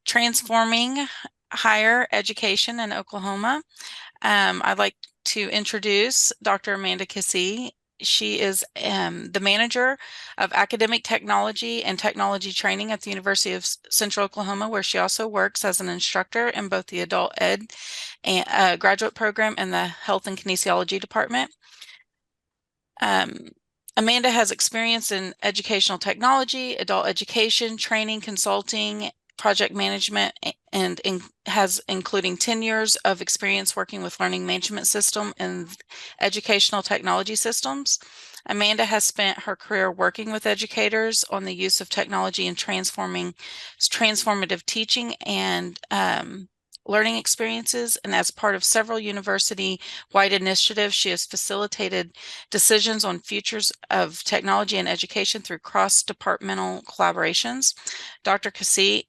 transforming higher education in Oklahoma. I'd like to introduce Dr. Amanda Kissee. She is the manager of academic technology and technology training at the University of Central Oklahoma, where she also works as an instructor in both the adult ed and graduate program and the health and kinesiology department. Amanda has experience in educational technology, adult education, training, consulting, project management, and has including 10 years of experience working with learning management system and educational technology systems. Amanda has spent her career working with educators on the use of technology in transformative teaching and learning experiences, and as part of several university-wide initiatives, she has facilitated decisions on futures of technology and education through cross-departmental collaborations. Dr. Kissee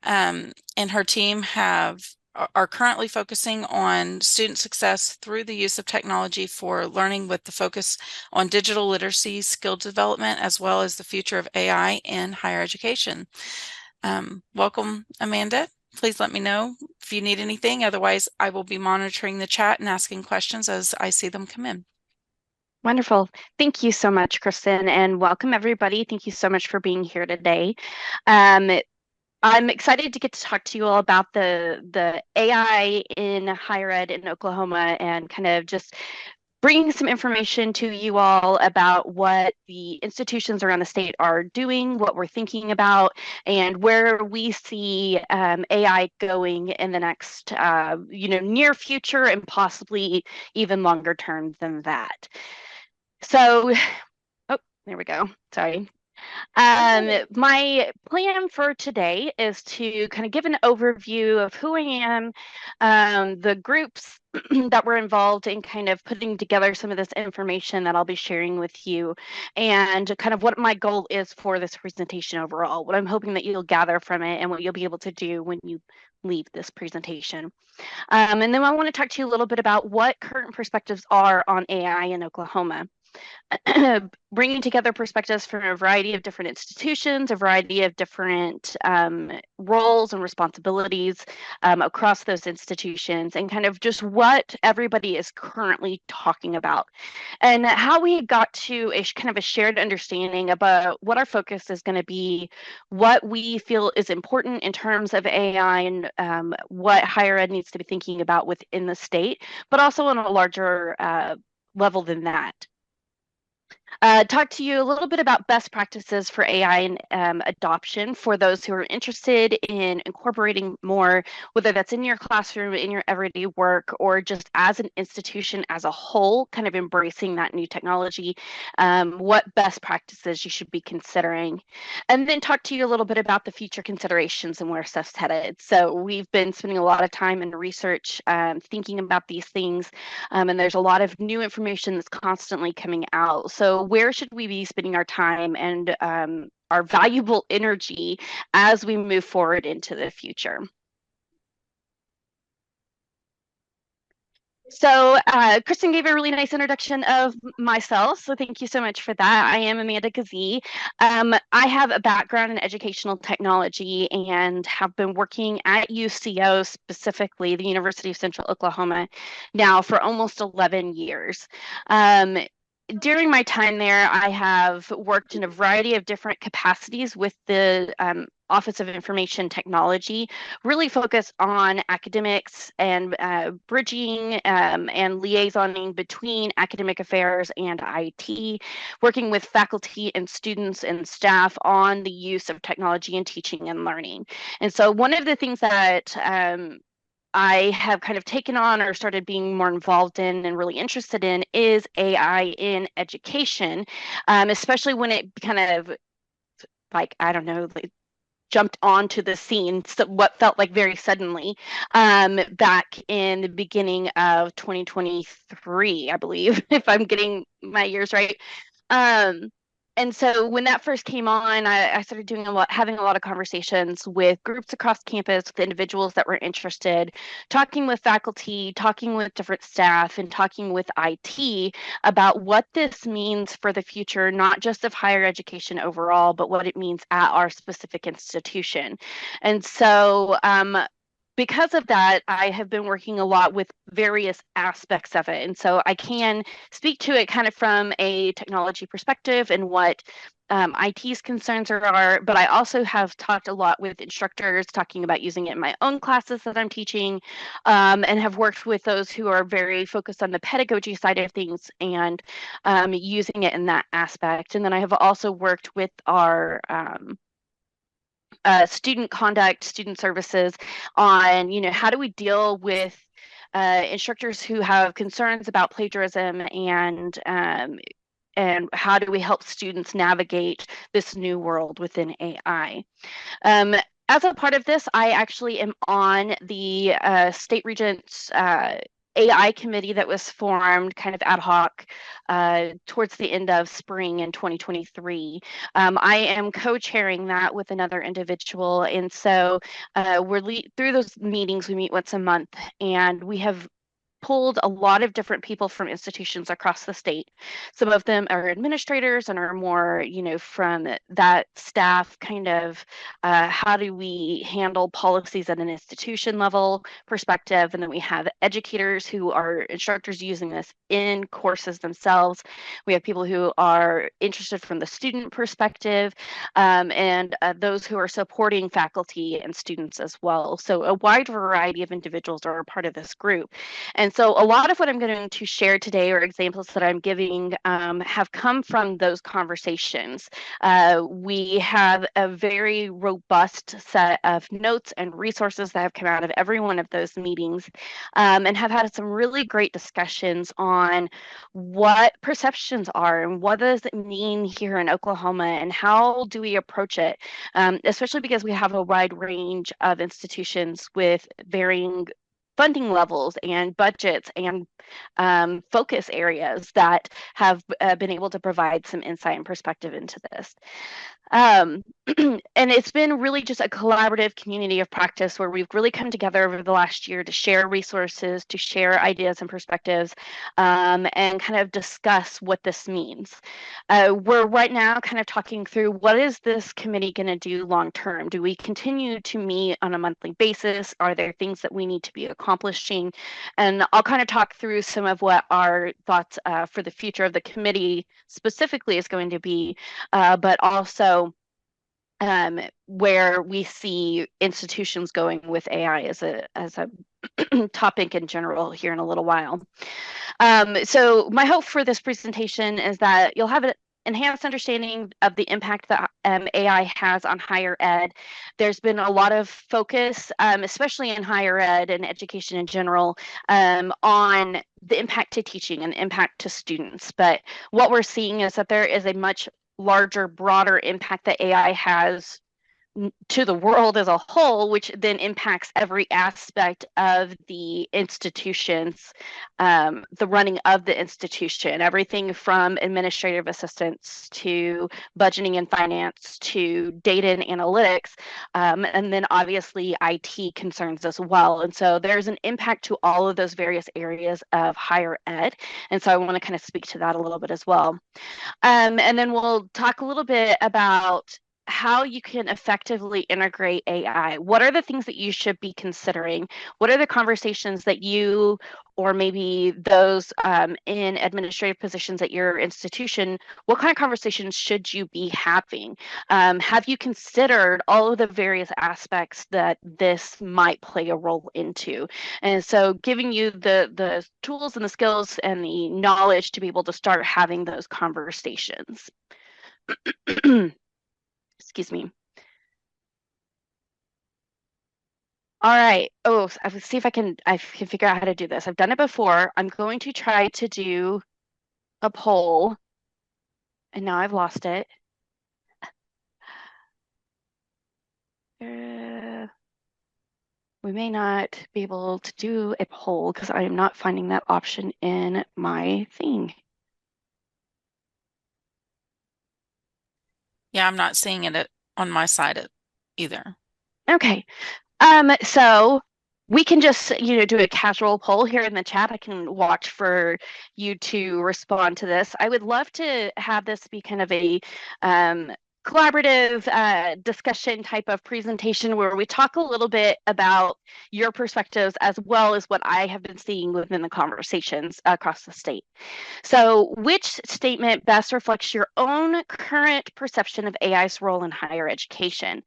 and her team are currently focusing on student success through the use of technology for learning, with the focus on digital literacy, skill development, as well as the future of AI in higher education. Welcome, Amanda. Please let me know if you need anything. Otherwise, I will be monitoring the chat and asking questions as I see them come in. Wonderful. Thank you so much, Kristen, and welcome everybody. Thank you so much for being here today. I'm excited to get to talk to you all about the AI in higher ed in Oklahoma, and kind of just bringing some information to you all about what the institutions around the state are doing, what we're thinking about, and where we see AI going in the next near future, and possibly even longer term than that. So, oh, there we go. Sorry. My plan for today is to kind of give an overview of who I am, the groups that were involved in kind of putting together some of this information that I'll be sharing with you, and kind of what my goal is for this presentation overall, what I'm hoping that you'll gather from it and what you'll be able to do when you leave this presentation. And then I want to talk to you a little bit about what current perspectives are on AI in Oklahoma. Bringing together perspectives from a variety of different institutions, a variety of different roles and responsibilities across those institutions, and kind of just what everybody is currently talking about, and how we got to a kind of a shared understanding about what our focus is going to be, what we feel is important in terms of AI, and what higher ed needs to be thinking about within the state, but also on a larger level than that. Talk to you a little bit about best practices for AI and adoption for those who are interested in incorporating more, whether that's in your classroom, in your everyday work, or just as an institution as a whole, kind of embracing that new technology, what best practices you should be considering. And then talk to you a little bit about the future considerations and where stuff's headed. So we've been spending a lot of time in research, thinking about these things, and there's a lot of new information that's constantly coming out. So where should we be spending our time and our valuable energy as we move forward into the future? So Kristen gave a really nice introduction of myself, so thank you so much for that. I am Amanda Kissee. I have a background in educational technology and have been working at UCO, specifically the University of Central Oklahoma, now for almost 11 years. During my time there, I have worked in a variety of different capacities with the Office of Information Technology, really focused on academics and bridging and liaisoning between academic affairs and IT, working with faculty and students and staff on the use of technology in teaching and learning. And so one of the things that I have kind of taken on or started being more involved in and really interested in is AI in education, especially when it kind of, like, I don't know, like, jumped onto the scene, so what felt like very suddenly, back in the beginning of 2023, I believe, if I'm getting my years right. And so when that first came on, I started having a lot of conversations with groups across campus, with individuals that were interested, talking with faculty, talking with different staff, and talking with IT about what this means for the future, not just of higher education overall, but what it means at our specific institution. And so because of that, I have been working a lot with various aspects of it. And so I can speak to it kind of from a technology perspective and what IT's concerns are, but I also have talked a lot with instructors talking about using it in my own classes that I'm teaching, and have worked with those who are very focused on the pedagogy side of things and using it in that aspect. And then I have also worked with our student conduct, student services on, how do we deal with instructors who have concerns about plagiarism and how do we help students navigate this new world within AI. As a part of this, I actually am on the State Regents AI committee that was formed kind of ad hoc towards the end of spring in 2023. I am co-chairing that with another individual. And so through those meetings, we meet once a month, and we have pulled a lot of different people from institutions across the state. Some of them are administrators and are more, from that staff kind of how do we handle policies at an institution level perspective. And then we have educators who are instructors using this in courses themselves. We have people who are interested from the student perspective, and those who are supporting faculty and students as well. So a wide variety of individuals are a part of this group. And so a lot of what I'm going to share today, or examples that I'm giving, have come from those conversations. We have a very robust set of notes and resources that have come out of every one of those meetings, and have had some really great discussions on what perceptions are and what does it mean here in Oklahoma and how do we approach it, especially because we have a wide range of institutions with varying funding levels and budgets and focus areas that have been able to provide some insight and perspective into this. And it's been really just a collaborative community of practice where we've really come together over the last year to share resources, to share ideas and perspectives, and kind of discuss what this means. We're right now kind of talking through what is this committee going to do long term? Do we continue to meet on a monthly basis? Are there things that we need to be accomplishing? And I'll kind of talk through some of what our thoughts for the future of the committee specifically is going to be, but also where we see institutions going with AI as a topic in general here in a little while. So my hope for this presentation is that you'll have an enhanced understanding of the impact that AI has on higher ed. There's been a lot of focus, especially in higher ed and education in general, on the impact to teaching and the impact to students. But what we're seeing is that there is a much larger, broader impact that AI has to the world as a whole, which then impacts every aspect of the institutions, the running of the institution, everything from administrative assistance to budgeting and finance to data and analytics, and then obviously IT concerns as well. And so there's an impact to all of those various areas of higher ed. And so I want to kind of speak to that a little bit as well. And then we'll talk a little bit about how you can effectively integrate AI. What are the things that you should be considering? What are the conversations that you or maybe those in administrative positions at your institution, what kind of conversations should you be having? Have you considered all of the various aspects that this might play a role into? And so giving you the tools and the skills and the knowledge to be able to start having those conversations. Excuse me. All right. Oh, I will see if I can figure out how to do this. I've done it before. I'm going to try to do a poll. And now I've lost it. We may not be able to do a poll because I am not finding that option in my thing. Yeah, I'm not seeing it on my side either. Okay. So we can just, do a casual poll here in the chat. I can watch for you to respond to this. I would love to have this be kind of a um, collaborative discussion type of presentation where we talk a little bit about your perspectives as well as what I have been seeing within the conversations across the state. So, which statement best reflects your own current perception of AI's role in higher education?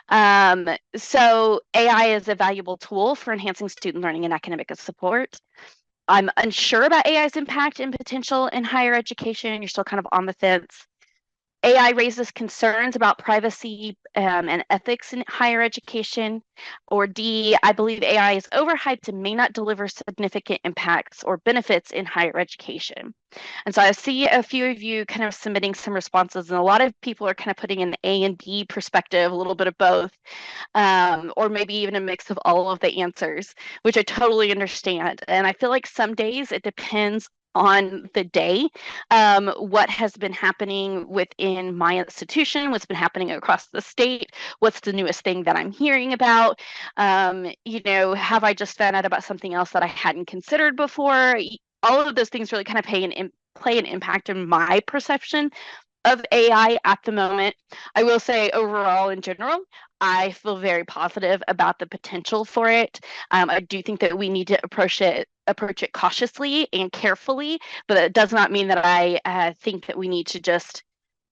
So AI is a valuable tool for enhancing student learning and academic support. I'm unsure about AI's impact and potential in higher education. You're still kind of on the fence. AI raises concerns about privacy and ethics in higher education. Or D, I believe AI is overhyped and may not deliver significant impacts or benefits in higher education. And so I see a few of you kind of submitting some responses, and a lot of people are kind of putting an A and B perspective, a little bit of both, or maybe even a mix of all of the answers, which I totally understand. And I feel like some days it depends on the day, what has been happening within my institution, what's been happening across the state, what's the newest thing that I'm hearing about. Have I just found out about something else that I hadn't considered before? All of those things really kind of play an impact in my perception of AI at the moment. I will say overall in general, I feel very positive about the potential for it. I do think that we need to approach it cautiously and carefully, but it does not mean that I think that we need to just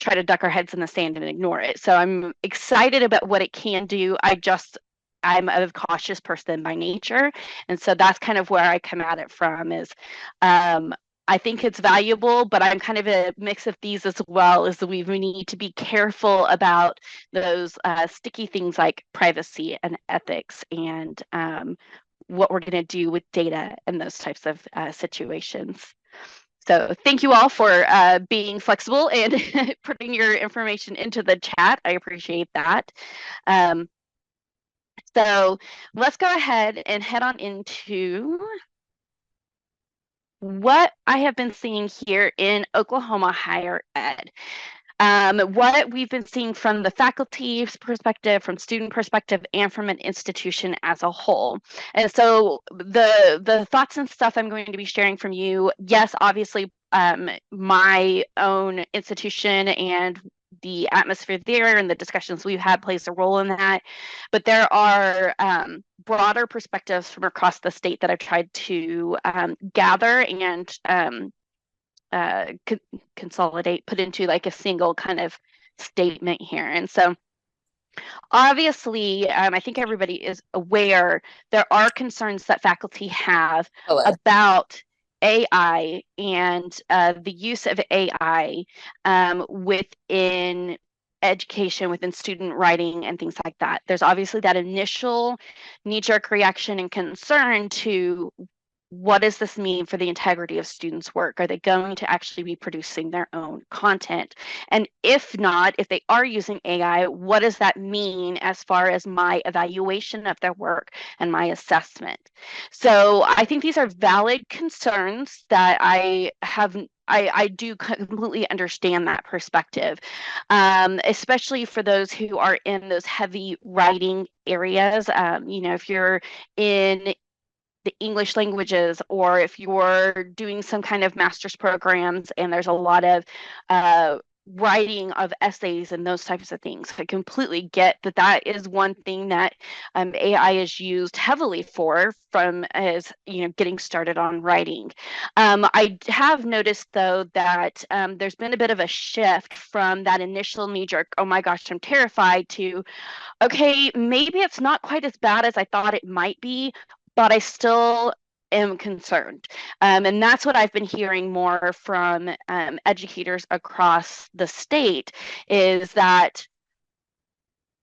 try to duck our heads in the sand and ignore it. So I'm excited about what it can do. I'm a cautious person by nature, and so that's kind of where I come at it from. Is I think it's valuable, but I'm kind of a mix of these as well. Is that we need to be careful about those sticky things like privacy and ethics, and what we're going to do with data and those types of situations. So thank you all for being flexible and putting your information into the chat. I appreciate that. So let's go ahead and head on into what I have been seeing here in Oklahoma higher ed. What we've been seeing from the faculty's perspective, from student perspective, and from an institution as a whole. And so the thoughts and stuff I'm going to be sharing from you, yes, obviously, my own institution and the atmosphere there and the discussions we've had plays a role in that. But there are broader perspectives from across the state that I've tried to gather and consolidate, put into like a single kind of statement here. And so obviously, I think everybody is aware there are concerns that faculty have Hello. about AI and the use of AI within education, within student writing and things like that. There's obviously that initial knee-jerk reaction and concern to what does this mean for the integrity of students' work? Are they going to actually be producing their own content? And if not, if they are using AI, what does that mean as far as my evaluation of their work and my assessment? So I think these are valid concerns that I do completely understand that perspective, especially for those who are in those heavy writing areas. If you're in the English languages, or if you're doing some kind of master's programs and there's a lot of writing of essays and those types of things. I completely get that that is one thing that AI is used heavily for from as getting started on writing. I have noticed though that there's been a bit of a shift from that initial knee-jerk, oh my gosh, I'm terrified, to okay, maybe it's not quite as bad as I thought it might be, but I still am concerned. And that's what I've been hearing more from educators across the state, is that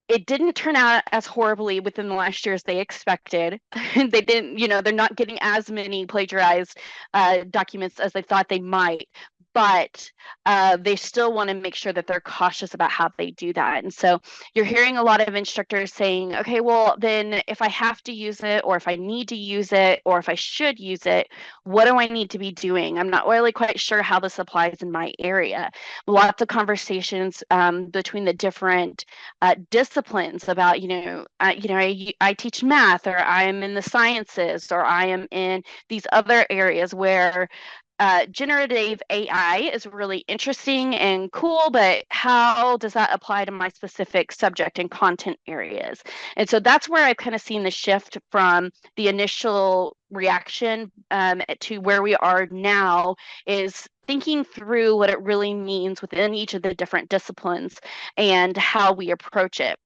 it didn't turn out as horribly within the last year as they expected. They didn't, they're not getting as many plagiarized documents as they thought they might. but they still want to make sure that they're cautious about how they do that. And so you're hearing a lot of instructors saying, okay, well, then if I have to use it, or if I need to use it, or if I should use it, what do I need to be doing? I'm not really quite sure how this applies in my area. Lots of conversations between the different disciplines about, I teach math, or I am in the sciences, or I am in these other areas where generative AI is really interesting and cool, but how does that apply to my specific subject and content areas? And so that's where I've kind of seen the shift from the initial reaction to where we are now, is thinking through what it really means within each of the different disciplines and how we approach it.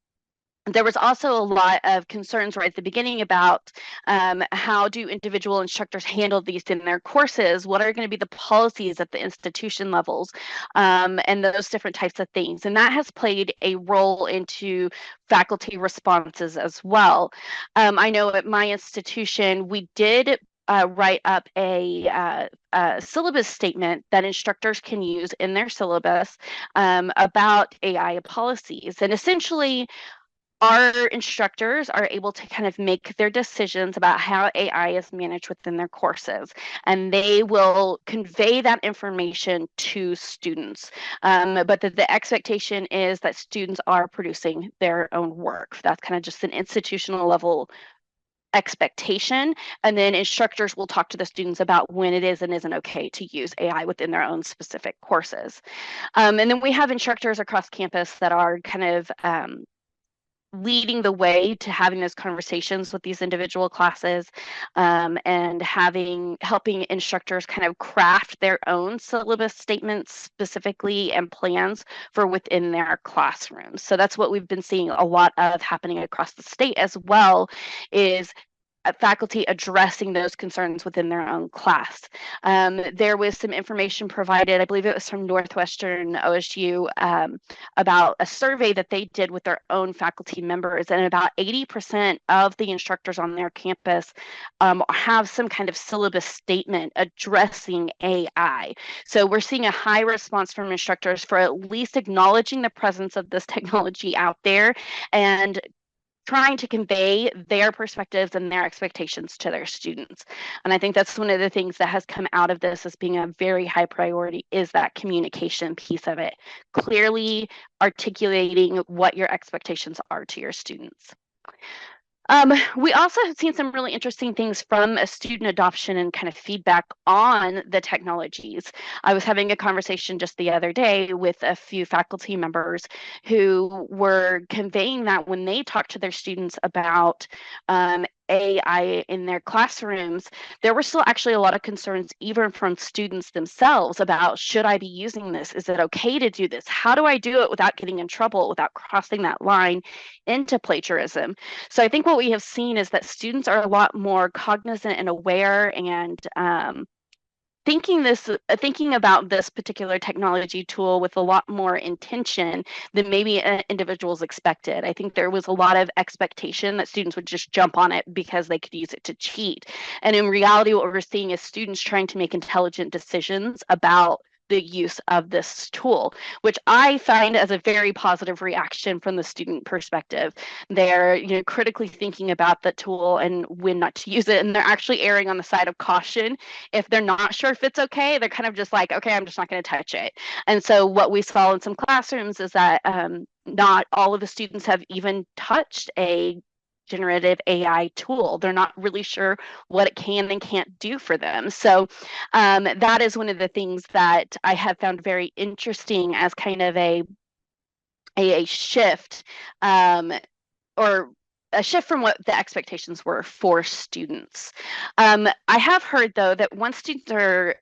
There was also a lot of concerns right at the beginning about how do individual instructors handle these in their courses? What are going to be the policies at the institution levels, and those different types of things? And that has played a role into faculty responses as well. I know at my institution, we did write up a syllabus statement that instructors can use in their syllabus about AI policies. And essentially, our instructors are able to kind of make their decisions about how AI is managed within their courses, and they will convey that information to students. But the expectation is that students are producing their own work. That's kind of just an institutional level expectation. And then instructors will talk to the students about when it is and isn't okay to use AI within their own specific courses. And then we have instructors across campus that are kind of leading the way to having those conversations with these individual classes, and helping instructors kind of craft their own syllabus statements specifically and plans for within their classrooms. So that's what we've been seeing a lot of happening across the state as well, is faculty addressing those concerns within their own class. There was some information provided, I believe it was from Northwestern OSU, about a survey that they did with their own faculty members, and about 80% of the instructors on their campus have some kind of syllabus statement addressing AI. So we're seeing a high response from instructors for at least acknowledging the presence of this technology out there and trying to convey their perspectives and their expectations to their students. And I think that's one of the things that has come out of this as being a very high priority, is that communication piece of it, clearly articulating what your expectations are to your students. We also have seen some really interesting things from a student adoption and kind of feedback on the technologies. I was having a conversation just the other day with a few faculty members who were conveying that when they talk to their students about AI in their classrooms, there were still actually a lot of concerns, even from students themselves, about, should I be using this? Is it okay to do this? How do I do it without getting in trouble, without crossing that line into plagiarism? So I think what we have seen is that students are a lot more cognizant and aware, and thinking about this particular technology tool with a lot more intention than maybe individuals expected. I think there was a lot of expectation that students would just jump on it because they could use it to cheat. And in reality, what we're seeing is students trying to make intelligent decisions about the use of this tool, which I find as a very positive reaction from the student perspective. They're, critically thinking about the tool and when not to use it, and they're actually erring on the side of caution. If they're not sure if it's okay, they're kind of just like, okay, I'm just not going to touch it. And so what we saw in some classrooms is that not all of the students have even touched a generative AI tool. They're not really sure what it can and can't do for them. So that is one of the things that I have found very interesting as kind of a shift, or a shift from what the expectations were for students. I have heard, though, that once students are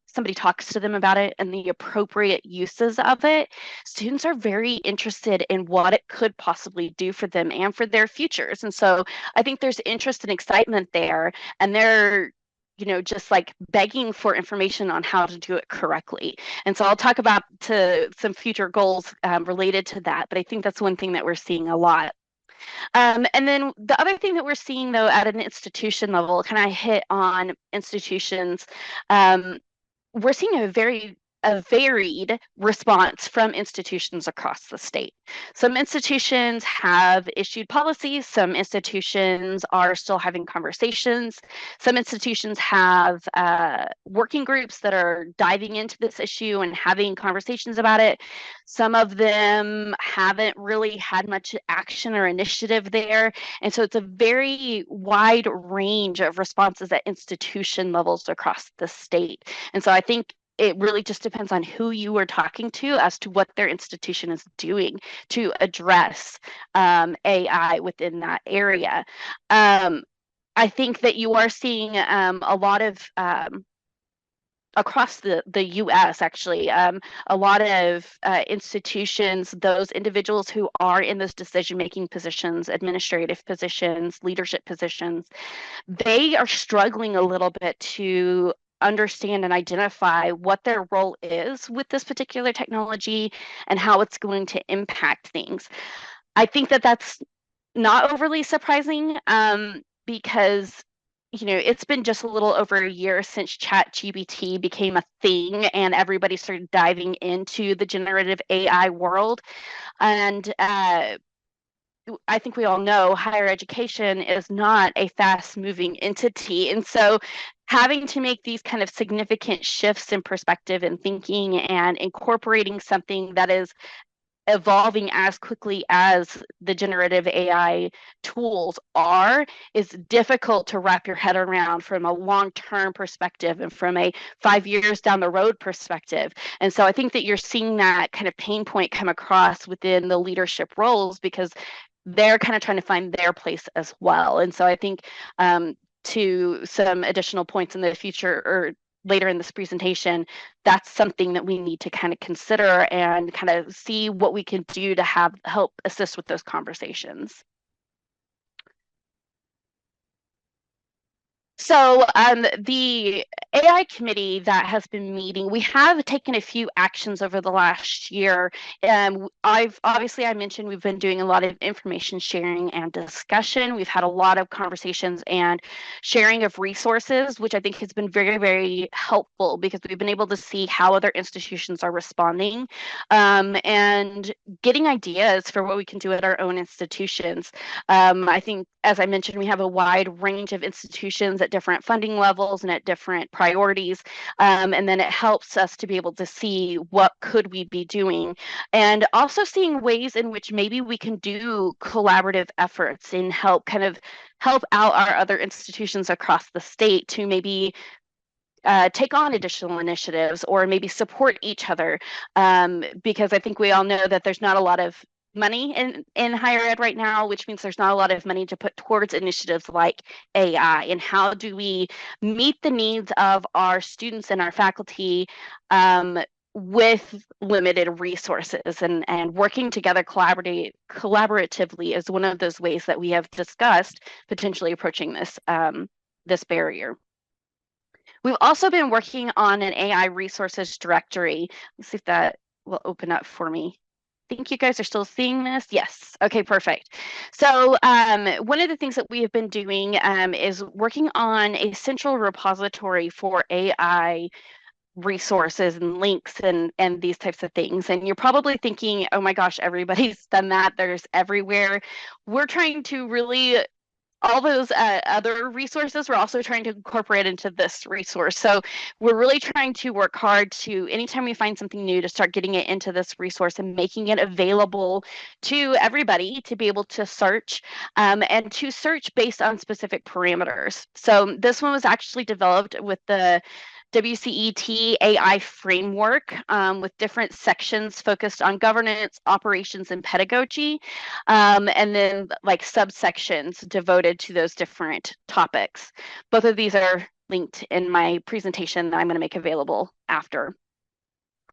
somebody talks to them about it and the appropriate uses of it, students are very interested in what it could possibly do for them and for their futures. And so I think there's interest and excitement there, and they're just like begging for information on how to do it correctly. And so I'll talk about some future goals related to that, but I think that's one thing that we're seeing a lot. And then the other thing that we're seeing, though, at an institution level, kind of hit on institutions, we're seeing a very a varied response from institutions across the state. Some institutions have issued policies, some institutions are still having conversations, some institutions have working groups that are diving into this issue and having conversations about it. Some of them haven't really had much action or initiative there. And so it's a very wide range of responses at institution levels across the state. And so I think it really just depends on who you are talking to as to what their institution is doing to address AI within that area. I think that you are seeing a lot of across the US, actually, a lot of institutions, those individuals who are in those decision-making positions, administrative positions, leadership positions, they are struggling a little bit to understand and identify what their role is with this particular technology and how it's going to impact things. I think that that's not overly surprising because it's been just a little over a year since ChatGPT became a thing and everybody started diving into the generative AI world. And I think we all know higher education is not a fast moving entity. And so having to make these kind of significant shifts in perspective and thinking and incorporating something that is evolving as quickly as the generative AI tools is difficult to wrap your head around from a long-term perspective and from a 5 years down the road perspective. And so I think that you're seeing that kind of pain point come across within the leadership roles because they're kind of trying to find their place as well. And so I think to some additional points in the future or later in this presentation, that's something that we need to kind of consider and kind of see what we can do to help assist with those conversations. So the AI committee that has been meeting, we have taken a few actions over the last year. I mentioned we've been doing a lot of information sharing and discussion. We've had a lot of conversations and sharing of resources, which I think has been very, very helpful because we've been able to see how other institutions are responding and getting ideas for what we can do at our own institutions. I think, as I mentioned, we have a wide range of institutions at different funding levels and at different priorities. And then it helps us to be able to see what could we be doing and also seeing ways in which maybe we can do collaborative efforts and help out our other institutions across the state to maybe take on additional initiatives or maybe support each other because I think we all know that there's not a lot of money in higher ed right now, which means there's not a lot of money to put towards initiatives like AI. And how do we meet the needs of our students and our faculty with limited resources and working together collaboratively is one of those ways that we have discussed potentially approaching this barrier. We've also been working on an AI resources directory. Let's see if that will open up for me. I think you guys are still seeing this. Yes. Okay, perfect. So one of the things that we have been doing is working on a central repository for AI resources and links and these types of things. And you're probably thinking, oh my gosh, everybody's done that. There's everywhere. We're trying to really all those other resources we're also trying to incorporate into this resource. So we're really trying to work hard to, anytime we find something new, to start getting it into this resource and making it available to everybody to be able to search and to search based on specific parameters. So this one was actually developed with the WCET AI framework with different sections focused on governance, operations, and pedagogy, and then like subsections devoted to those different topics. Both of these are linked in my presentation that I'm going to make available after.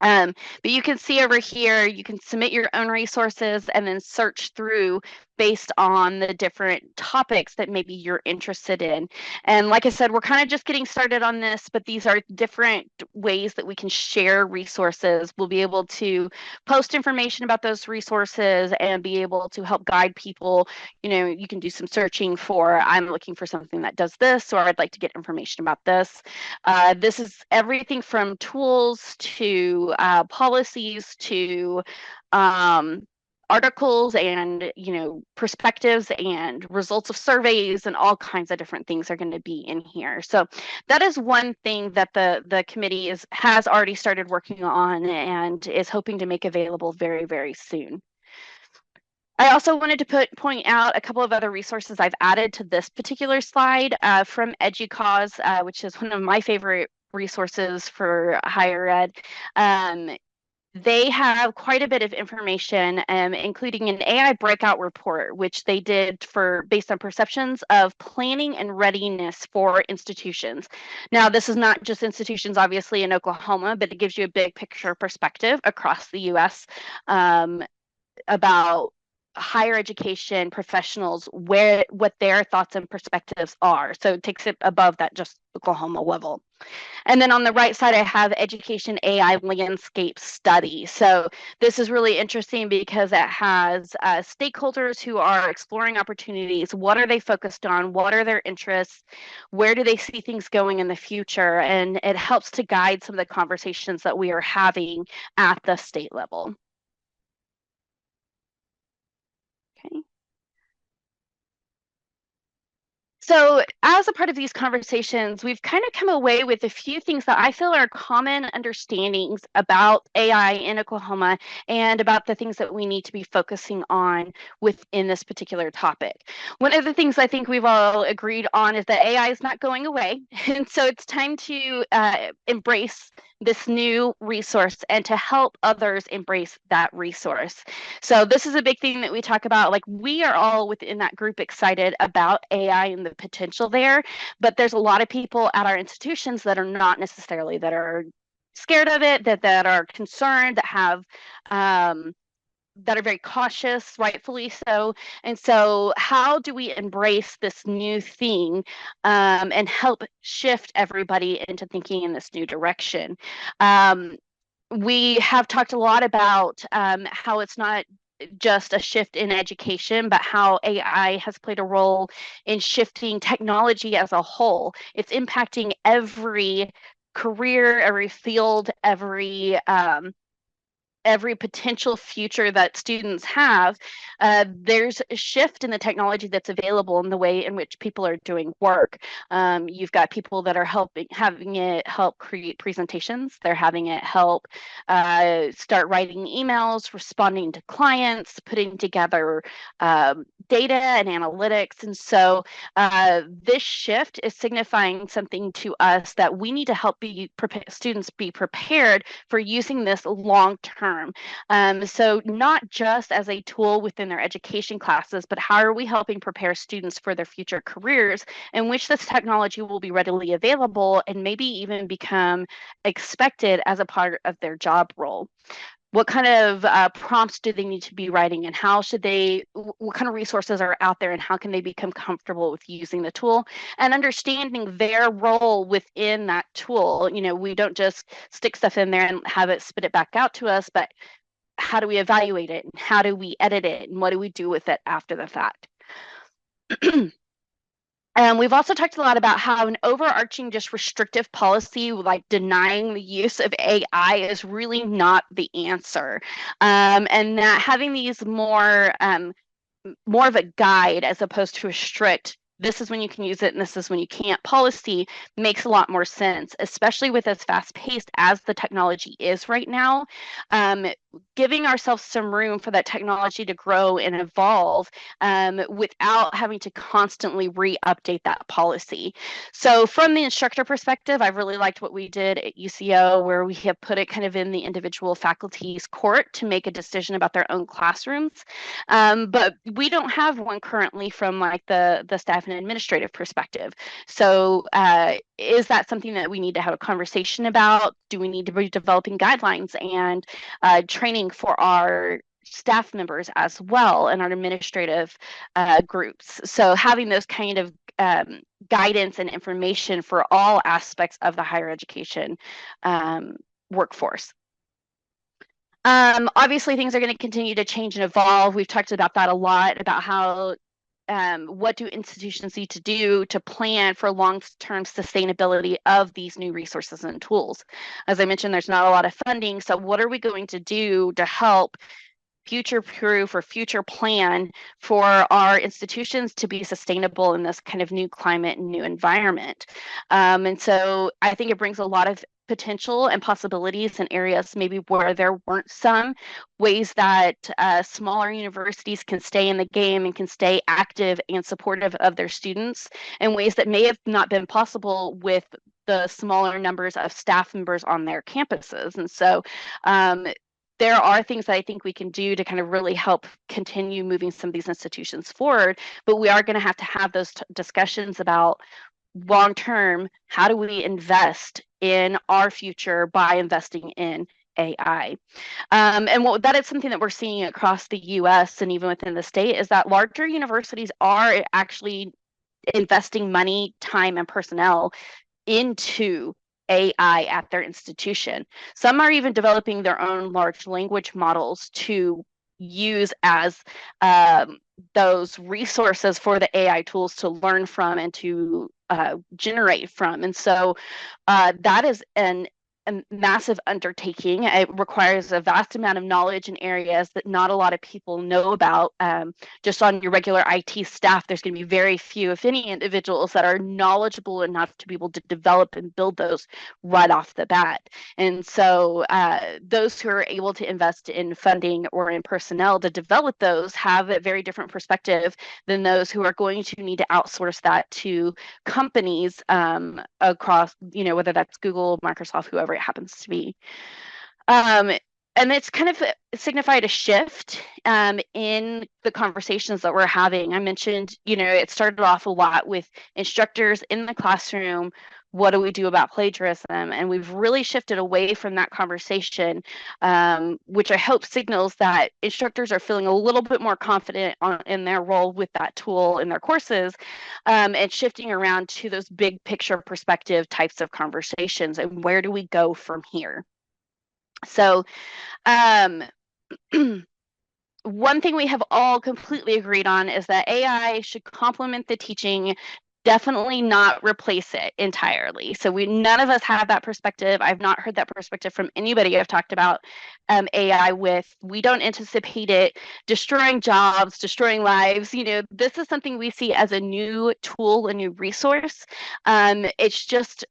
But you can see over here, you can submit your own resources and then search through based on the different topics that maybe you're interested in. And like I said, we're kind of just getting started on this, but these are different ways that we can share resources. We'll be able to post information about those resources and be able to help guide people. You can do some searching for, I'm looking for something that does this, or I'd like to get information about this. This is everything from tools to policies to articles and perspectives and results of surveys, and all kinds of different things are going to be in here. So that is one thing that the committee has already started working on and is hoping to make available very, very soon. I also wanted to point out a couple of other resources I've added to this particular slide from EDUCAUSE, which is one of my favorite resources for higher ed. They have quite a bit of information, including an AI breakout report, which they did based on perceptions of planning and readiness for institutions. Now, this is not just institutions, obviously, in Oklahoma, but it gives you a big picture perspective across the U.S. About higher education professionals, what their thoughts and perspectives are. So it takes it above that just Oklahoma level. And then on the right side, I have Education AI Landscape Study. So this is really interesting because it has stakeholders who are exploring opportunities. What are they focused on? What are their interests? Where do they see things going in the future? And it helps to guide some of the conversations that we are having at the state level. Okay. So as a part of these conversations, we've kind of come away with a few things that I feel are common understandings about AI in Oklahoma and about the things that we need to be focusing on within this particular topic. One of the things I think we've all agreed on is that AI is not going away. And so it's time to embrace this new resource and to help others embrace that resource. So this is a big thing that we talk about. Like, we are all within that group excited about AI and the potential there, but there's a lot of people at our institutions that are not necessarily, that are scared of it, that are concerned, that have that are very cautious, rightfully so. And so how do we embrace this new thing and help shift everybody into thinking in this new direction? We have talked a lot about how it's not just a shift in education, but how AI has played a role in shifting technology as a whole. It's impacting every career, every field, every potential future that students have. There's a shift in the technology that's available in the way in which people are doing work. You've got people that are having it help create presentations. They're having it help start writing emails, responding to clients, putting together data and analytics. And so this shift is signifying something to us, that we need to help students be prepared for using this long term. So not just as a tool within their education classes, but how are we helping prepare students for their future careers in which this technology will be readily available and maybe even become expected as a part of their job role? What kind of prompts do they need to be writing, and what kind of resources are out there, and how can they become comfortable with using the tool and understanding their role within that tool? We don't just stick stuff in there and have it spit it back out to us, but how do we evaluate it, and how do we edit it, and what do we do with it after the fact? And we've also talked a lot about how an overarching, just restrictive policy, like denying the use of AI, is really not the answer. And that having these more of a guide as opposed to a strict, this is when you can use it and this is when you can't, policy makes a lot more sense, especially with as fast paced as the technology is right now. Giving ourselves some room for that technology to grow and evolve without having to constantly re-update that policy. So from the instructor perspective, I've really liked what we did at UCO, where we have put it kind of in the individual faculty's court to make a decision about their own classrooms. But we don't have one currently from like the staff and administrative perspective. So is that something that we need to have a conversation about? Do we need to be developing guidelines and training for our staff members as well in our administrative groups. So having those kind of guidance and information for all aspects of the higher education workforce. Obviously, things are going to continue to change and evolve. We've talked about that a lot, about how what do institutions need to do to plan for long-term sustainability of these new resources and tools. As I mentioned, there's not a lot of funding, so what are we going to do to help future-proof or future plan for our institutions to be sustainable in this kind of new climate and new environment? And so I think it brings a lot of potential and possibilities in areas maybe where there weren't some ways that smaller universities can stay in the game and can stay active and supportive of their students in ways that may have not been possible with the smaller numbers of staff members on their campuses. And so there are things that I think we can do to kind of really help continue moving some of these institutions forward, but we are going to have those discussions about long term, how do we invest in our future by investing in AI? And that is something that we're seeing across the US and even within the state, is that larger universities are actually investing money, time, and personnel into AI at their institution. Some are even developing their own large language models to use as those resources for the AI tools to learn from and to generate from. And so that is a massive undertaking. It requires a vast amount of knowledge in areas that not a lot of people know about. Just on your regular IT staff, there's going to be very few, if any, individuals that are knowledgeable enough to be able to develop and build those right off the bat. And so those who are able to invest in funding or in personnel to develop those have a very different perspective than those who are going to need to outsource that to companies across, whether that's Google, Microsoft, whoever it happens to be. And it's kind of signified a shift in the conversations that we're having. I mentioned, it started off a lot with instructors in the classroom. What do we do about plagiarism? And we've really shifted away from that conversation, which I hope signals that instructors are feeling a little bit more confident in their role with that tool in their courses, and shifting around to those big picture perspective types of conversations. And where do we go from here? So one thing we have all completely agreed on is that AI should complement the teaching, definitely not replace it entirely. So none of us have that perspective. I've not heard that perspective from anybody I've talked about AI with. We don't anticipate it destroying jobs, destroying lives. This is something we see as a new tool, a new resource. It's just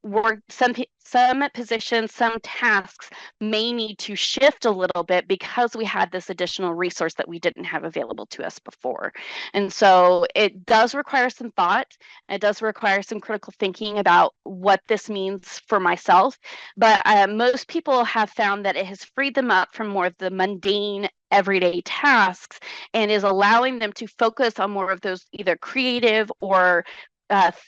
some positions, some tasks may need to shift a little bit because we had this additional resource that we didn't have available to us before. And so it does require some thought. It does require some critical thinking about what this means for myself. But most people have found that it has freed them up from more of the mundane everyday tasks and is allowing them to focus on more of those either creative or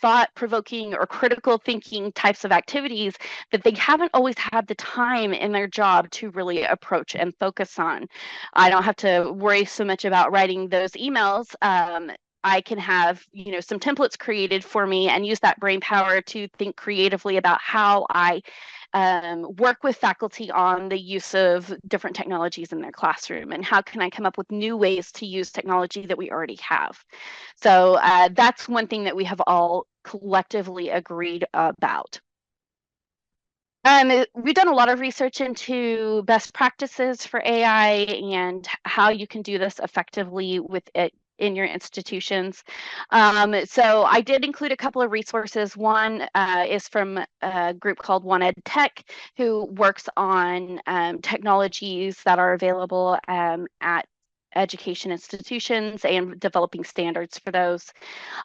thought-provoking or critical thinking types of activities that they haven't always had the time in their job to really approach and focus on. I don't have to worry so much about writing those emails. I can have, some templates created for me and use that brain power to think creatively about how I work with faculty on the use of different technologies in their classroom, and how can I come up with new ways to use technology that we already have. So that's one thing that we have all collectively agreed about. We've done a lot of research into best practices for AI and how you can do this effectively with it in your institutions. So I did include a couple of resources. One is from a group called One Ed Tech, who works on technologies that are available at education institutions and developing standards for those.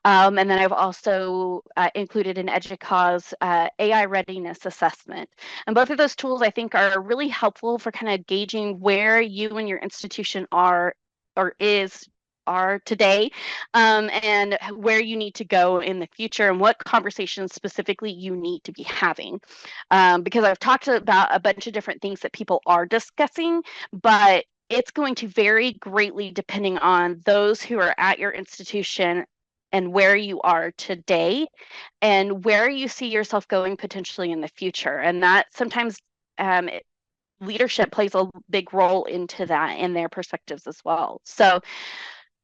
And then I've also included an EDUCAUSE AI readiness assessment. And both of those tools I think are really helpful for kind of gauging where you and your institution are today, and where you need to go in the future and what conversations specifically you need to be having. Because I've talked about a bunch of different things that people are discussing, but it's going to vary greatly depending on those who are at your institution and where you are today and where you see yourself going potentially in the future. And that sometimes leadership plays a big role into that in their perspectives as well. So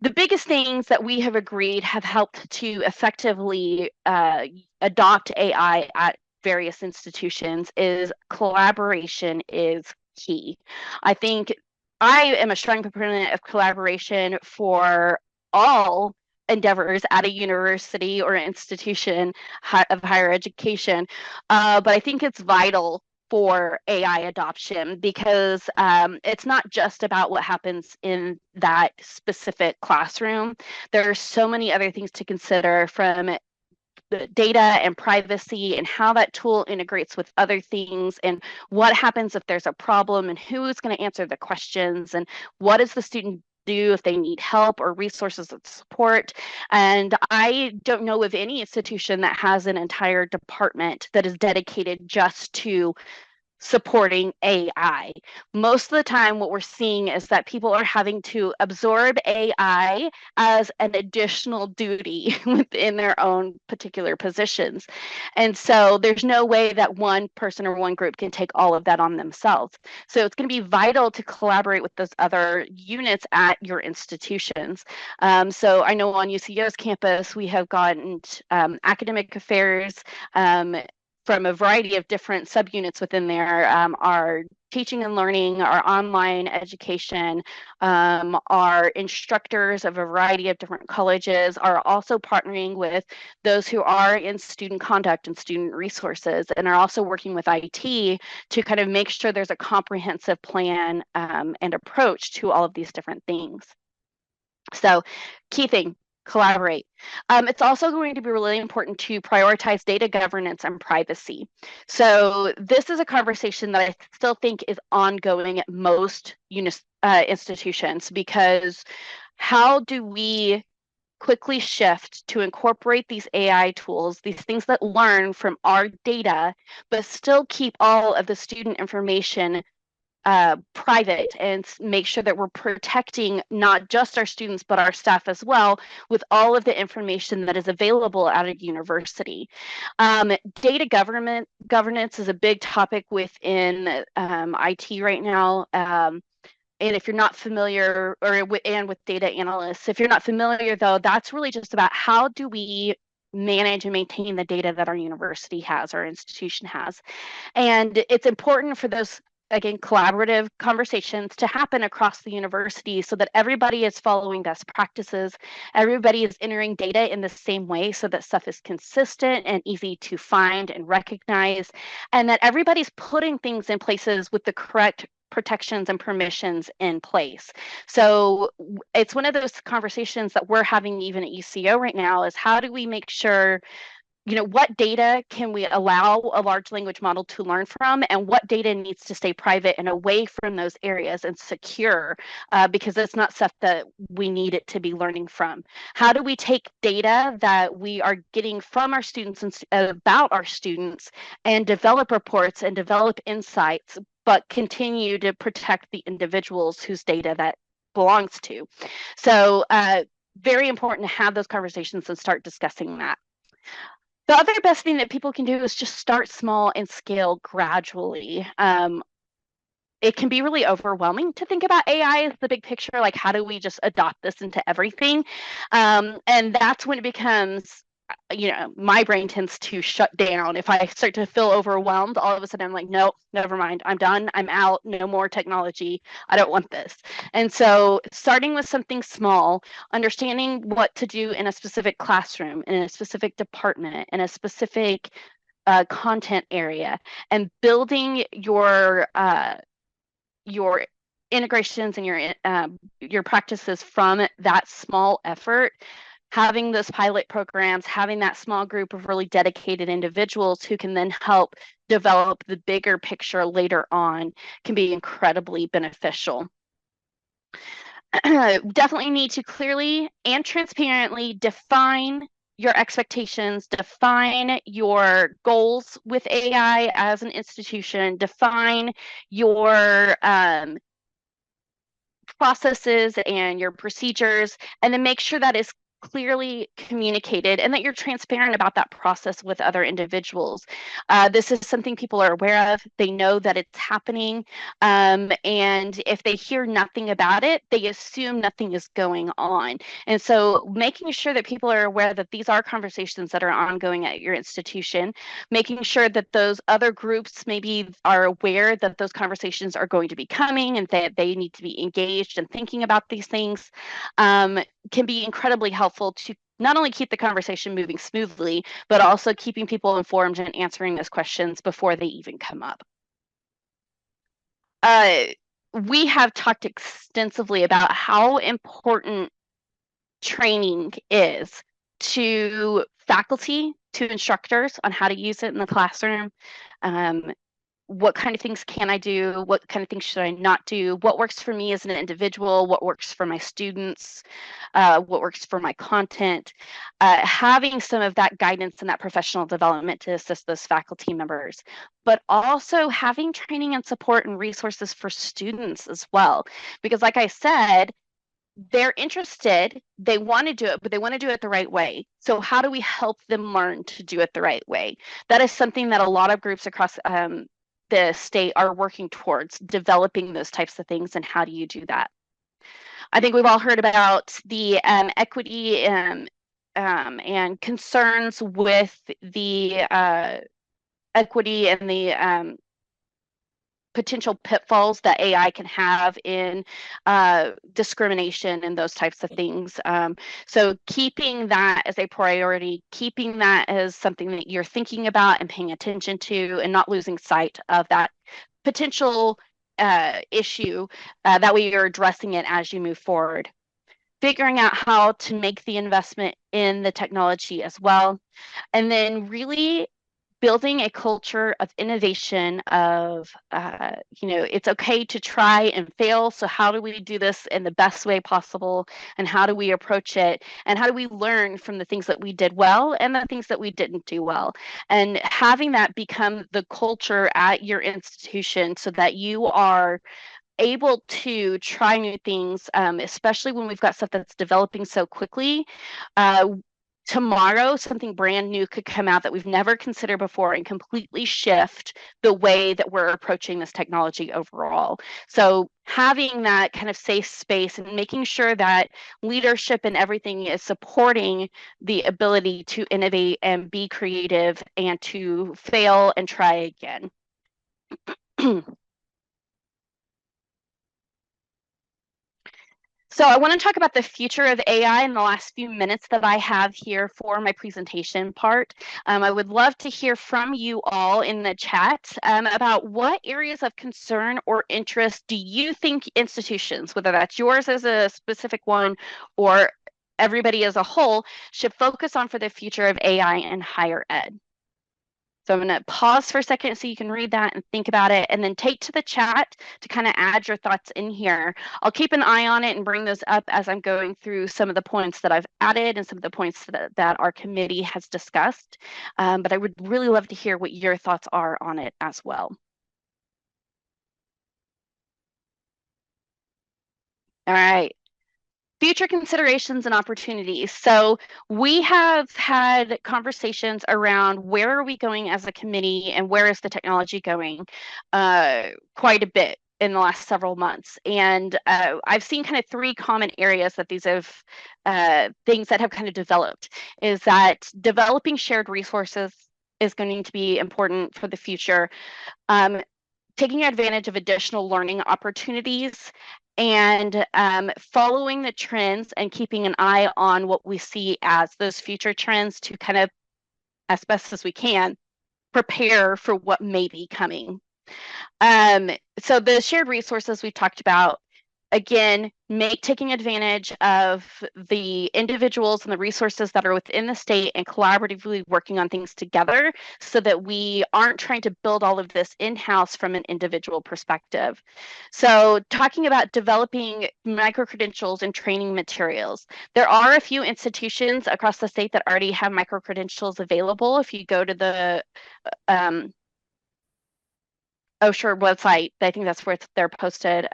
the biggest things that we have agreed have helped to effectively adopt AI at various institutions is collaboration is key. I think I am a strong proponent of collaboration for all endeavors at a university or institution of higher education, but I think it's vital for AI adoption because it's not just about what happens in that specific classroom. There are so many other things to consider, from the data and privacy and how that tool integrates with other things, and what happens if there's a problem, and who is going to answer the questions, and what does the student do if they need help or resources of support. And I don't know of any institution that has an entire department that is dedicated just to supporting AI. Most of the time, what we're seeing is that people are having to absorb AI as an additional duty within their own particular positions. And so there's no way that one person or one group can take all of that on themselves. So it's going to be vital to collaborate with those other units at your institutions. So I know on UCO's campus, we have gotten academic affairs, from a variety of different subunits within there, our teaching and learning, our online education, our instructors of a variety of different colleges are also partnering with those who are in student conduct and student resources, and are also working with IT to kind of make sure there's a comprehensive plan and approach to all of these different things. So key thing, collaborate. It's also going to be really important to prioritize data governance and privacy. So this is a conversation that I still think is ongoing at most institutions, because how do we quickly shift to incorporate these AI tools, these things that learn from our data, but still keep all of the student information private, and make sure that we're protecting not just our students but our staff as well with all of the information that is available at a university. Data governance is a big topic within IT right now. And if you're not familiar, and with data analysts, if you're not familiar though, that's really just about how do we manage and maintain the data that our university has, our institution has. And it's important for those, again, collaborative conversations to happen across the university so that everybody is following best practices, everybody is entering data in the same way so that stuff is consistent and easy to find and recognize, and that everybody's putting things in places with the correct protections and permissions in place. So it's one of those conversations that we're having even at UCO right now, is how do we make sure, what data can we allow a large language model to learn from, and what data needs to stay private and away from those areas and secure, because it's not stuff that we need it to be learning from. How do we take data that we are getting from our students and about our students and develop reports and develop insights, but continue to protect the individuals whose data that belongs to? So very important to have those conversations and start discussing that. The other best thing that people can do is just start small and scale gradually. It can be really overwhelming to think about AI as the big picture, like how do we just adopt this into everything? And that's when it becomes, my brain tends to shut down. If I start to feel overwhelmed, all of a sudden I'm like, no, never mind. I'm done. I'm out. No more technology. I don't want this. And so starting with something small, understanding what to do in a specific classroom, in a specific department, in a specific content area, and building your integrations and your practices from that small effort, having those pilot programs, having that small group of really dedicated individuals who can then help develop the bigger picture later on, can be incredibly beneficial. Definitely need to clearly and transparently define your expectations, define your goals with AI as an institution, define your processes and your procedures, and then make sure that is clearly communicated and that you're transparent about that process with other individuals. This is something people are aware of. They know that it's happening. And if they hear nothing about it, they assume nothing is going on. And so making sure that people are aware that these are conversations that are ongoing at your institution, making sure that those other groups maybe are aware that those conversations are going to be coming and that they need to be engaged and thinking about these things, can be incredibly helpful to not only keep the conversation moving smoothly, but also keeping people informed and answering those questions before they even come up. We have talked extensively about how important training is to faculty, to instructors on how to use it in the classroom. What kind of things can I do? What kind of things should I not do? What works for me as an individual? What works for my students? What works for my content? Having some of that guidance and that professional development to assist those faculty members, but also having training and support and resources for students as well. Because like I said, they're interested, they want to do it, but they want to do it the right way. So how do we help them learn to do it the right way? That is something that a lot of groups across the state are working towards, developing those types of things. And how do you do that? I think we've all heard about the equity and concerns with the equity and the potential pitfalls that AI can have in discrimination and those types of things. So keeping that as a priority, keeping that as something that you're thinking about and paying attention to, and not losing sight of that potential issue, that way you're addressing it as you move forward. Figuring out how to make the investment in the technology as well. And then really building a culture of innovation of, it's okay to try and fail. So how do we do this in the best way possible? And how do we approach it? And how do we learn from the things that we did well and the things that we didn't do well? And having that become the culture at your institution so that you are able to try new things, especially when we've got stuff that's developing so quickly. Tomorrow, something brand new could come out that we've never considered before and completely shift the way that we're approaching this technology overall. So having that kind of safe space and making sure that leadership and everything is supporting the ability to innovate and be creative and to fail and try again. So I want to talk about the future of AI in the last few minutes that I have here for my presentation part. I would love to hear from you all in the chat about what areas of concern or interest do you think institutions, whether that's yours as a specific one or everybody as a whole, should focus on for the future of AI in higher ed. So I'm going to pause for a second so you can read that and think about it, and then take to the chat to kind of add your thoughts in here. I'll keep an eye on it and bring those up as I'm going through some of the points that I've added and some of the points that our committee has discussed. But I would really love to hear what your thoughts are on it as well. All right. Future considerations and opportunities. So we have had conversations around where are we going as a committee and where is the technology going quite a bit in the last several months. And I've seen kind of three common areas that these have things that have kind of developed, is that developing shared resources is going to be important for the future. Taking advantage of additional learning opportunities, and following the trends and keeping an eye on what we see as those future trends to kind of, as best as we can, prepare for what may be coming. So the shared resources we've talked about, again, taking advantage of the individuals and the resources that are within the state and collaboratively working on things together so that we aren't trying to build all of this in-house from an individual perspective. So talking about developing micro-credentials and training materials. There are a few institutions across the state that already have micro-credentials available. If you go to the Oh, sure, website. I think that's where they're posted,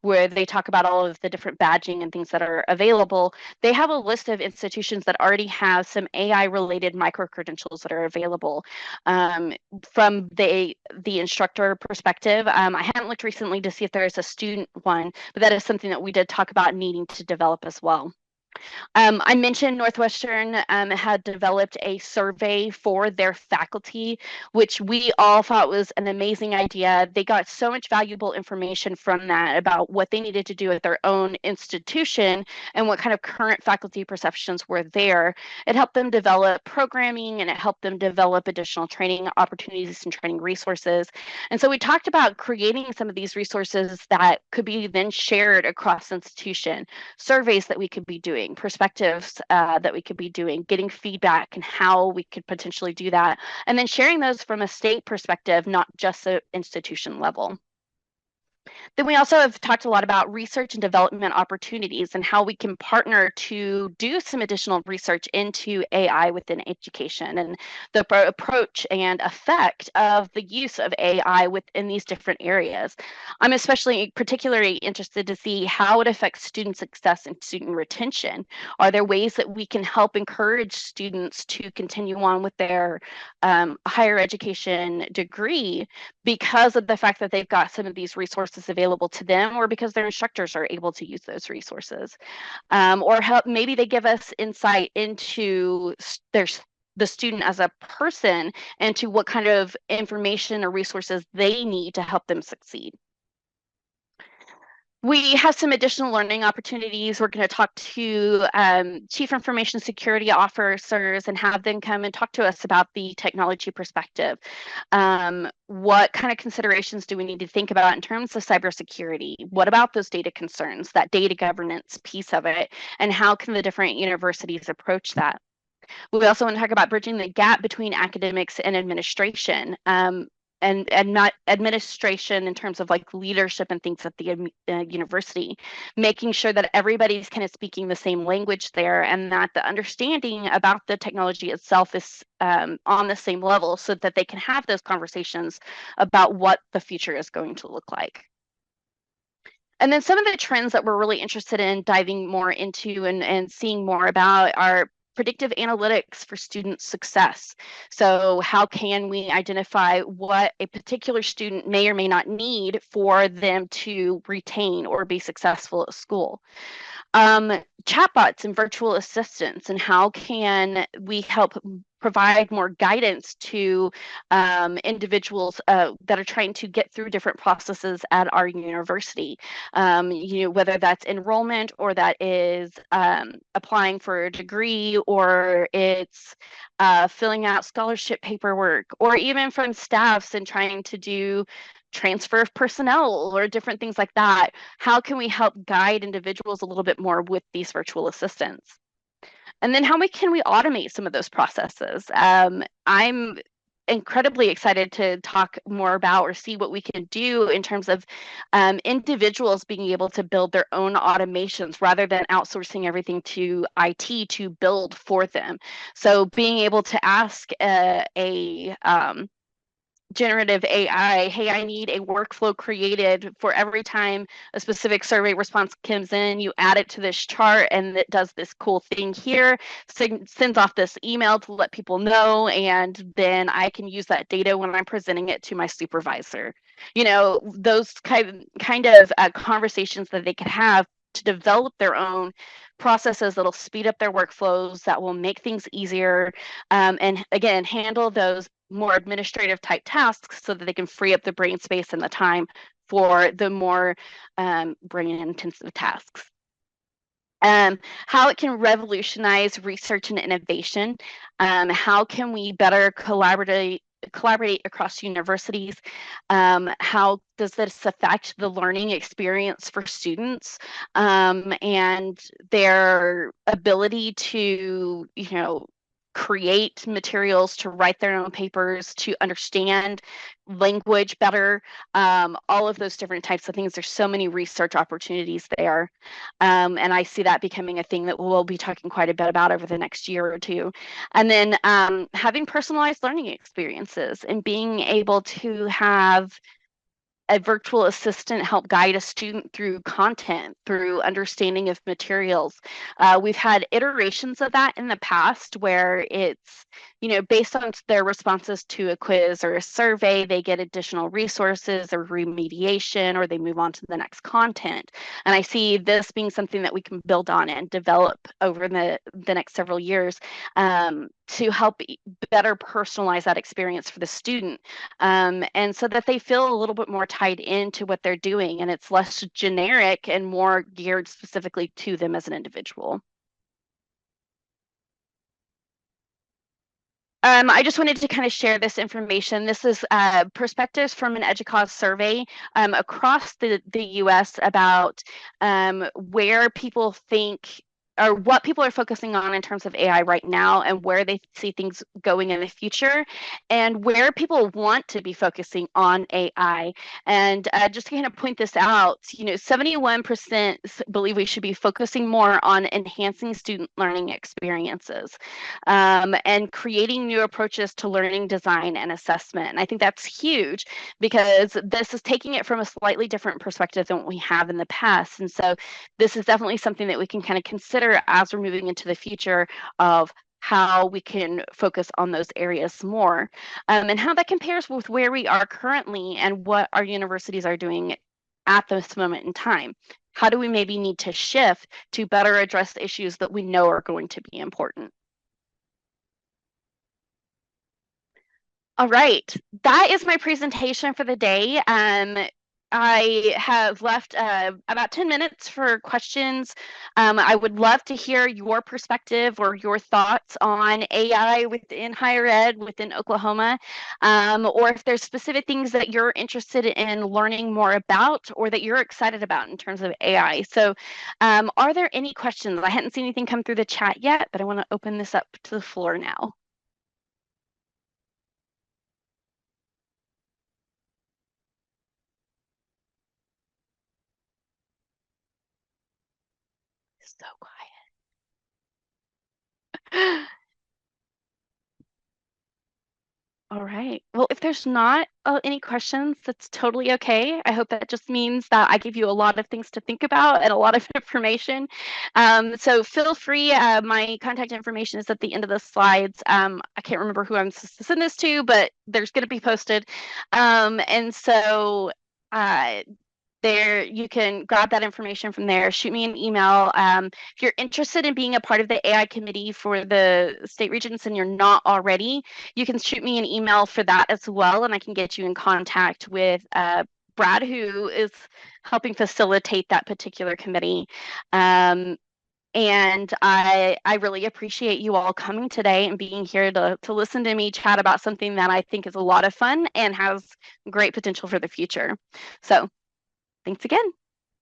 where they talk about all of the different badging and things that are available. They have a list of institutions that already have some AI related micro credentials that are available. Um, from the instructor perspective, I haven't looked recently to see if there is a student one, but that is something that we did talk about needing to develop as well. I mentioned Northwestern had developed a survey for their faculty, which we all thought was an amazing idea. They got so much valuable information from that about what they needed to do at their own institution and what kind of current faculty perceptions were there. It helped them develop programming and it helped them develop additional training opportunities and training resources. And so we talked about creating some of these resources that could be then shared across institution, surveys that we could be doing, perspectives that we could be doing, getting feedback and how we could potentially do that, and then sharing those from a state perspective, not just the institution level. Then we also have talked a lot about research and development opportunities and how we can partner to do some additional research into AI within education and the approach and effect of the use of AI within these different areas. I'm especially particularly interested to see how it affects student success and student retention. Are there ways that we can help encourage students to continue on with their higher education degree because of the fact that they've got some of these resources available to them, or because their instructors are able to use those resources, or help, maybe they give us insight into the student as a person and to what kind of information or resources they need to help them succeed. We have some additional learning opportunities. We're going to talk to Chief Information Security Officers and have them come and talk to us about the technology perspective. What kind of considerations do we need to think about in terms of cybersecurity? What about those data concerns, that data governance piece of it, and how can the different universities approach that? We also want to talk about bridging the gap between academics and administration. And not administration in terms of like leadership and things at the university, making sure that everybody's kind of speaking the same language there and that the understanding about the technology itself is on the same level so that they can have those conversations about what the future is going to look like. And then some of the trends that we're really interested in diving more into and seeing more about are predictive analytics for student success. So how can we identify what a particular student may or may not need for them to retain or be successful at school? Chatbots and virtual assistants, and how can we help provide more guidance to individuals that are trying to get through different processes at our university, whether that's enrollment or that is applying for a degree, or it's filling out scholarship paperwork, or even from staffs and trying to do transfer of personnel or different things like that. How can we help guide individuals a little bit more with these virtual assistants? And then can we automate some of those processes? I'm incredibly excited to talk more about or see what we can do in terms of individuals being able to build their own automations rather than outsourcing everything to IT to build for them. So being able to ask a generative AI, hey, I need a workflow created for every time a specific survey response comes in, you add it to this chart and it does this cool thing here, sends off this email to let people know, and then I can use that data when I'm presenting it to my supervisor. Those kind of conversations that they can have to develop their own processes that'll speed up their workflows, that will make things easier, and again, handle those more administrative type tasks so that they can free up the brain space and the time for the more brain intensive tasks. How it can revolutionize research and innovation. How can we better collaborate across universities? How does this affect the learning experience for students and their ability to, create materials, to write their own papers, to understand language better, all of those different types of things. There's so many research opportunities there. And I see that becoming a thing that we'll be talking quite a bit about over the next year or two. And then having personalized learning experiences and being able to have a virtual assistant help guide a student through content, through understanding of materials. We've had iterations of that in the past where it's, based on their responses to a quiz or a survey, they get additional resources or remediation, or they move on to the next content. And I see this being something that we can build on and develop over the next several years, to help better personalize that experience for the student, and so that they feel a little bit more tied into what they're doing, and it's less generic and more geared specifically to them as an individual. I just wanted to kind of share this information. This is perspectives from an EDUCAUSE survey across the US about where people think, or what people are focusing on in terms of AI right now, and where they see things going in the future, and where people want to be focusing on AI. And just to kind of point this out, 71% believe we should be focusing more on enhancing student learning experiences, and creating new approaches to learning design and assessment. And I think that's huge, because this is taking it from a slightly different perspective than what we have in the past. And so this is definitely something that we can kind of consider as we're moving into the future of how we can focus on those areas more, and how that compares with where we are currently and what our universities are doing at this moment in time. How do we maybe need to shift to better address the issues that we know are going to be important? All right, that is my presentation for the day. I have left about 10 minutes for questions. I would love to hear your perspective or your thoughts on AI within higher ed, within Oklahoma, or if there's specific things that you're interested in learning more about or that you're excited about in terms of AI. So are there any questions? I hadn't seen anything come through the chat yet, but I want to open this up to the floor now. So quiet. All right. Well, if there's not any questions, that's totally okay. I hope that just means that I give you a lot of things to think about and a lot of information. So feel free. My contact information is at the end of the slides. I can't remember who I'm supposed to send this to, but there's going to be posted. And so there, you can grab that information from there. Shoot me an email. If you're interested in being a part of the AI committee for the state regents and you're not already, you can shoot me an email for that as well, and I can get you in contact with Brad, who is helping facilitate that particular committee. And I really appreciate you all coming today and being here to listen to me chat about something that I think is a lot of fun and has great potential for the future. So thanks again.